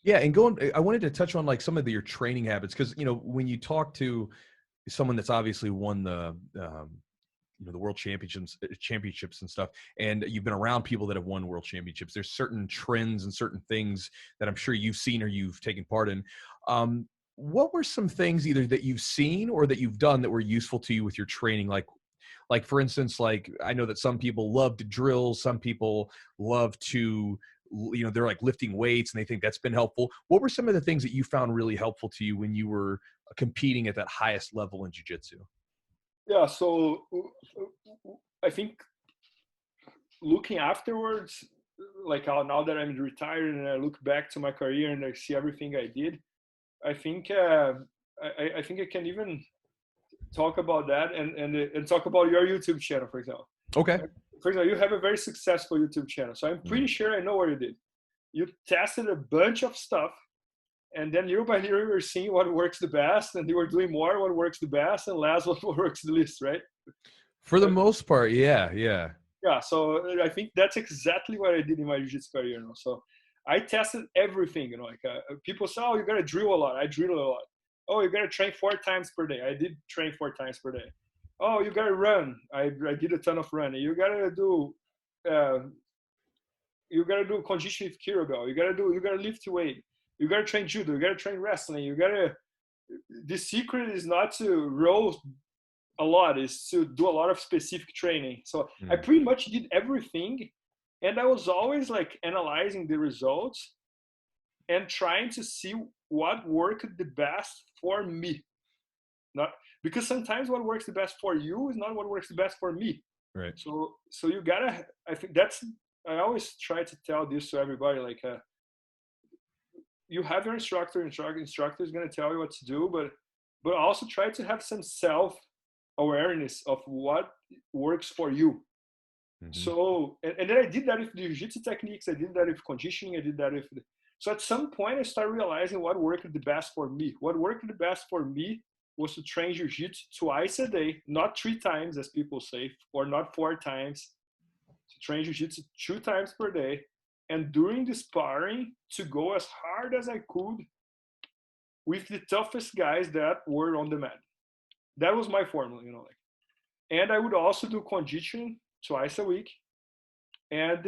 Yeah, and I wanted to touch on like some of your training habits because when you talk to someone that's obviously won the world championships and stuff, and you've been around people that have won world championships, there's certain trends and certain things that I'm sure you've seen or you've taken part in. What were some things either that you've seen or that you've done that were useful to you with your training? Like for instance, like I know that some people love to drill, some people love to, they're like lifting weights and they think that's been helpful. What were some of the things that you found really helpful to you when you were competing at that highest level in jiu-jitsu? Yeah, so I think looking afterwards, like now that I'm retired and I look back to my career and I see everything I did, I think I think I can even talk about that and talk about your YouTube channel, for example. Okay. For example, you have a very successful YouTube channel, so I'm pretty sure I know what you did. You tested a bunch of stuff, and then little by little you were seeing what works the best, and you were doing more what works the best and less what works the least, right? For the most part, yeah. Yeah, so I think that's exactly what I did in my jiu-jitsu career. So I tested everything. Like people say, "Oh, you gotta drill a lot." I drilled a lot. Oh, you gotta train 4 times per day. I did train 4 times per day. Oh, you gotta run. I did a ton of running. You gotta do conditioning with kettlebell. You gotta lift weight. You gotta train judo. You gotta train wrestling. The secret is not to roll a lot, is to do a lot of specific training. So I pretty much did everything, and I was always like analyzing the results and trying to see what worked the best for me. Not because sometimes what works the best for you is not what works the best for me. Right. So you gotta. I think I always try to tell this to everybody. Like, you have your instructor. Instructor is gonna tell you what to do, but also try to have some self awareness of what works for you. So and then I did that with the jiu-jitsu techniques. I did that with conditioning. I did that with. So at some point, I started realizing what worked the best for me. What worked the best for me was to train jiu-jitsu twice a day, not 3 times, as people say, or not 4 times. To train jiu-jitsu 2 times per day, and during the sparring, to go as hard as I could with the toughest guys that were on the mat. That was my formula, and I would also do conditioning twice a week, and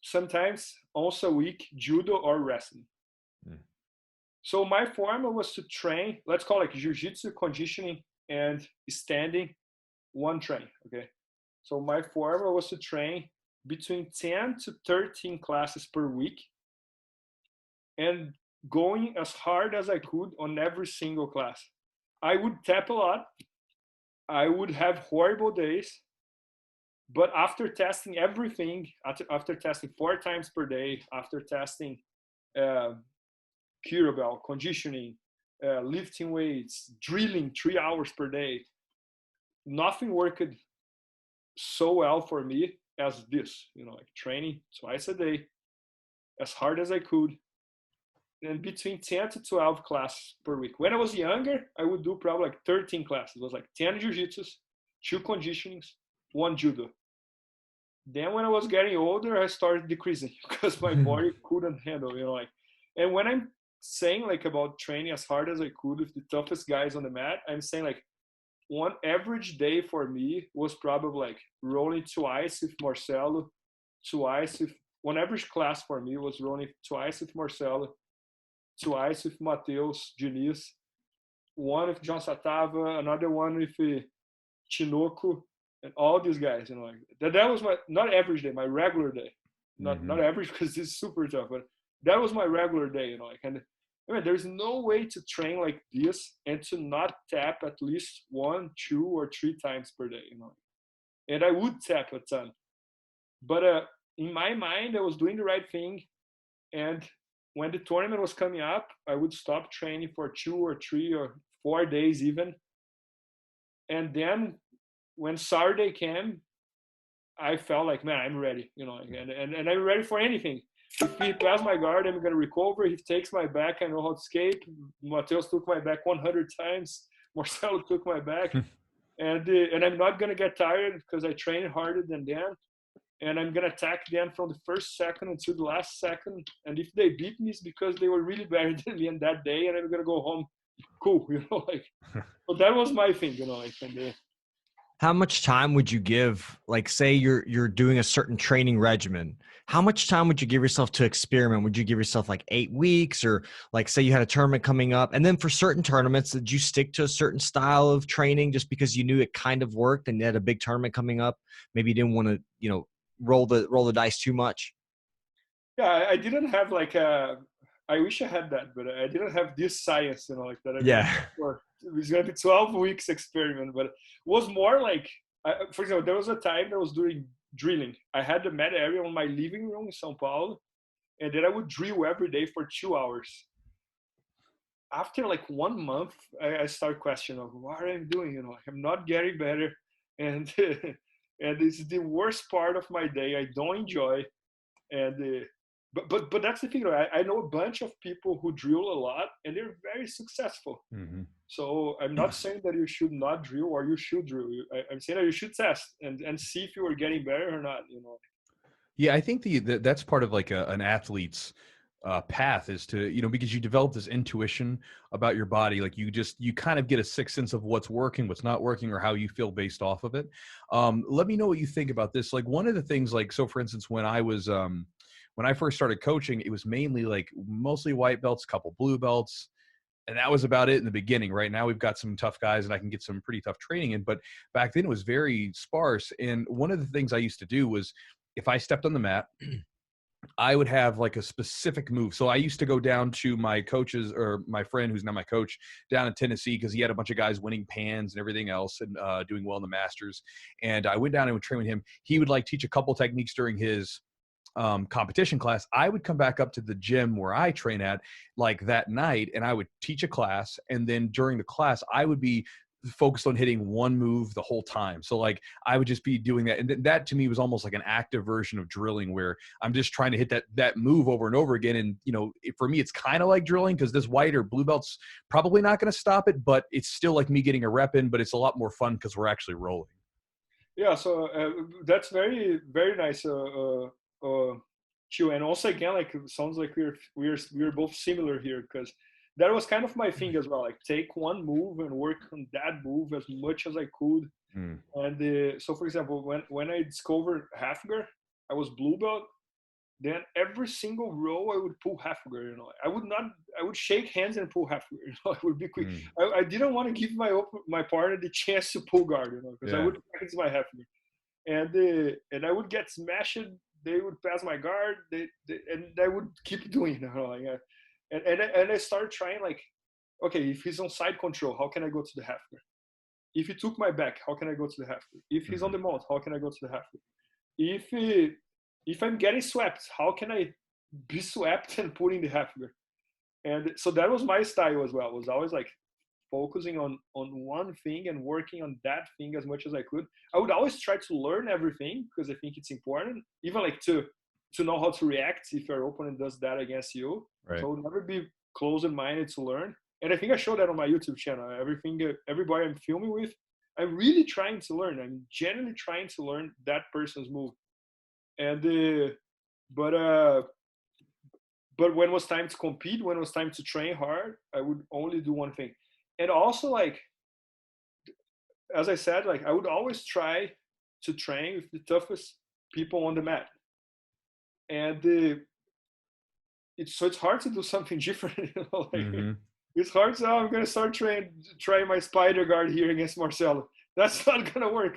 sometimes once a week judo or wrestling. So my formula was to train, let's call it jiu-jitsu, conditioning, and standing, one train. Okay, so my formula was to train between 10 to 13 classes per week, and going as hard as I could on every single class. I would tap a lot. I would have horrible days. But after testing everything, after testing 4 times per day, after testing kettlebell, conditioning, lifting weights, drilling 3 hours per day, nothing worked so well for me as this, like training twice a day, as hard as I could, and between 10 to 12 classes per week. When I was younger, I would do probably like 13 classes. It was like 10 jiu-jitsus, 2 conditionings, 1 judo. Then when I was getting older, I started decreasing because my body couldn't handle, and when I'm saying like about training as hard as I could with the toughest guys on the mat, I'm saying like one average day for me was probably like rolling twice with Marcelo, one average class for me was rolling twice with Marcelo, twice with Mateus Diniz, one with John Satava, another one with Chinoco, and all these guys, like that was my not average day, my regular day. Not average because this is super tough, but that was my regular day, and I mean, there's no way to train like this and to not tap at least 1, 2, or 3 times per day, And I would tap a ton, but in my mind, I was doing the right thing, and when the tournament was coming up, I would stop training for 2 or 3 or 4 days even, and then when Saturday came, I felt like, man, I'm ready, and I'm ready for anything. If he passes my guard, I'm going to recover. If he takes my back, I know how to escape. Mateus took my back 100 times. Marcelo took my back. And I'm not going to get tired because I train harder than them. and I'm gonna attack them from the first second until the last second. And if they beat me, it's because they were really better than me on that day, and I'm gonna go home cool, like. So that was my thing, like. And how much time would you give, like, say you're doing a certain training regimen, how much time would you give yourself to experiment? Would you give yourself like 8 weeks, or like say you had a tournament coming up, and then for certain tournaments, did you stick to a certain style of training just because you knew it kind of worked and you had a big tournament coming up? Maybe you didn't want to, roll the dice too much. yeah, I didn't have like I wish I had that, but I didn't have this science, like that. Yeah. It was going to be 12 weeks experiment, but it was more like, for example, there was a time that I was doing drilling. I had the mat area on my living room in São Paulo, and then I would drill every day for 2 hours. After like 1 month, I started questioning what I'm doing. I'm not getting better, and and it's the worst part of my day. I don't enjoy, and but that's the thing. I know a bunch of people who drill a lot, and they're very successful. Mm-hmm. So I'm not saying that you should not drill or you should drill. I'm saying that you should test and see if you are getting better or not. Yeah, I think that's part of like an athlete's path is to, because you develop this intuition about your body. Like you kind of get a sixth sense of what's working, what's not working, or how you feel based off of it. Let me know what you think about this. Like one of the things, like, so for instance, when I first started coaching, it was mainly like mostly white belts, couple blue belts, and that was about it in the beginning. Right now we've got some tough guys and I can get some pretty tough training in, but back then it was very sparse. And one of the things I used to do was if I stepped on the mat, I would have like a specific move. So I used to go down to my coaches, or my friend who's now my coach down in Tennessee, because he had a bunch of guys winning pans and everything else and doing well in the Masters. And I went down and would train with him. He would like teach a couple techniques during his competition class. I would come back up to the gym where I train at like that night, and I would teach a class. And then during the class, I would be focused on hitting one move the whole time. So like I would just be doing that. And that to me was almost like an active version of drilling, where I'm just trying to hit that move over and over again. And, for me, it's kind of like drilling, because this white or blue belt's probably not going to stop it, but it's still like me getting a rep in, but it's a lot more fun because we're actually rolling. Yeah. So that's very, very nice. Chewy. And also again, like, it sounds like we're both similar here, because that was kind of my thing as well. Like, take one move and work on that move as much as I could. And so, for example, when I discovered half guard, I was blue belt. Then every single row I would pull half guard. I would shake hands and pull half guard. It would be quick. I didn't want to give my partner the chance to pull guard. Because I would practice my half guard, and I would get smashed. They would pass my guard. And I would keep doing. And I started trying, like, okay, if he's on side control, how can I go to the half guard? If he took my back, how can I go to the half guard? If he's on the mount, how can I go to the half guard? If I'm getting swept, how can I be swept and put in the half guard? And so that was my style as well. I was always like focusing on one thing and working on that thing as much as I could. I would always try to learn everything, because I think it's important, even like to know how to react if your opponent does that against you. Right. So I would never be closed-minded to learn. And I think I showed that on my YouTube channel. Everybody I'm filming with, I'm really trying to learn. I'm genuinely trying to learn that person's move. And but when it was time to compete, when it was time to train hard, I would only do one thing. And also, like, as I said, like, I would always try to train with the toughest people on the mat. And it's hard to do something different. It's hard. So I'm gonna start trying my spider guard here against Marcelo. That's not gonna work.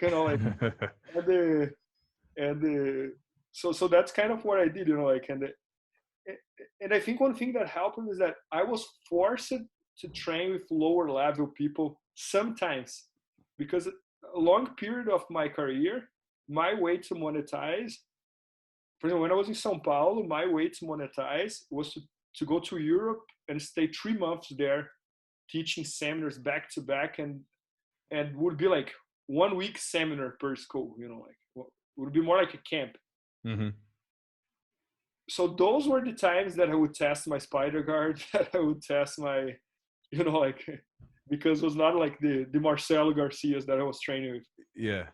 So that's kind of what I did. And I think one thing that helped is that I was forced to train with lower level people sometimes, because a long period of my career, my way to monetize, for example, when I was in São Paulo, my way to monetize was to go to Europe and stay 3 months there, teaching seminars back to back, and would be like 1 week seminar per school. It would be more like a camp. So those were the times that I would test my spider guard, that I would test my, because it was not like the Marcelo Garcias that I was training with. Yeah.